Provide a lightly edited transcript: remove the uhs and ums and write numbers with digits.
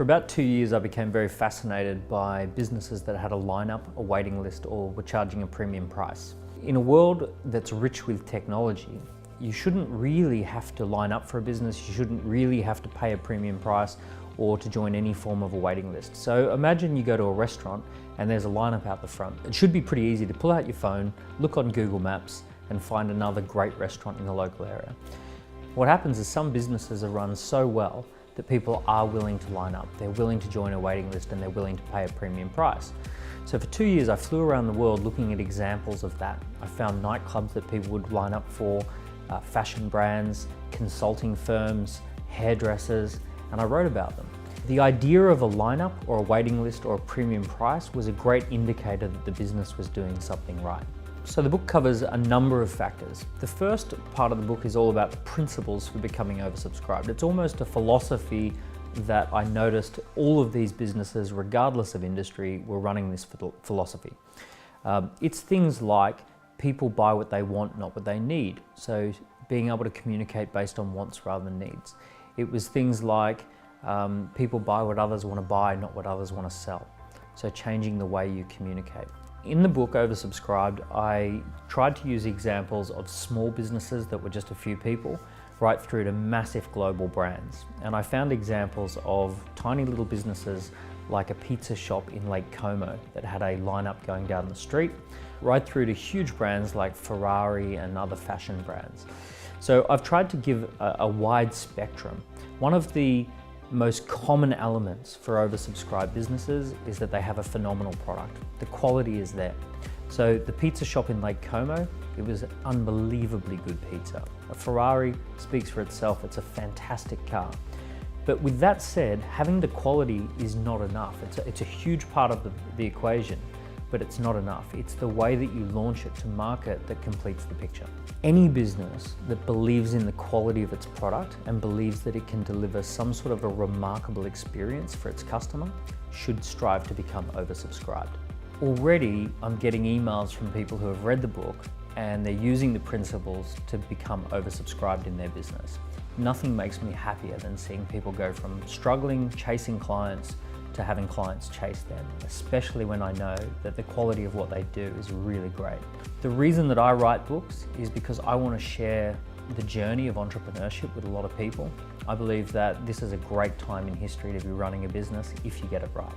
For about 2 years, I became very fascinated by businesses that had a lineup, a waiting list, or were charging a premium price. In a world that's rich with technology, you shouldn't really have to line up for a business, you shouldn't really have to pay a premium price or to join any form of a waiting list. So imagine you go to a restaurant and there's a lineup out the front. It should be pretty easy to pull out your phone, look on Google Maps and find another great restaurant in the local area. What happens is some businesses are run so well that people are willing to line up. They're willing to join a waiting list and they're willing to pay a premium price. So for 2 years, I flew around the world looking at examples of that. I found nightclubs that people would line up for, fashion brands, consulting firms, hairdressers, and I wrote about them. The idea of a lineup or a waiting list or a premium price was a great indicator that the business was doing something right. So the book covers a number of factors. The first part of the book is all about the principles for becoming oversubscribed. It's almost a philosophy that I noticed all of these businesses, regardless of industry, were running this philosophy. It's things like people buy what they want, not what they need. So being able to communicate based on wants rather than needs. It was things like people buy what others want to buy, not what others want to sell. So changing the way you communicate. In the book, Oversubscribed, I tried to use examples of small businesses that were just a few people, right through to massive global brands. And I found examples of tiny little businesses like a pizza shop in Lake Como that had a lineup going down the street, right through to huge brands like Ferrari and other fashion brands. So I've tried to give a wide spectrum. One of the most common elements for oversubscribed businesses is that they have a phenomenal product. The quality is there. So the pizza shop in Lake Como, it was unbelievably good pizza. A Ferrari speaks for itself, it's a fantastic car. But with that said, having the quality is not enough. It's a huge part of the equation, but it's not enough. It's the way that you launch it to market that completes the picture. Any business that believes in the quality of its product and believes that it can deliver some sort of a remarkable experience for its customer should strive to become oversubscribed. Already, I'm getting emails from people who have read the book and they're using the principles to become oversubscribed in their business. Nothing makes me happier than seeing people go from struggling, chasing clients, to having clients chase them, especially when I know that the quality of what they do is really great. The reason that I write books is because I want to share the journey of entrepreneurship with a lot of people. I believe that this is a great time in history to be running a business if you get it right.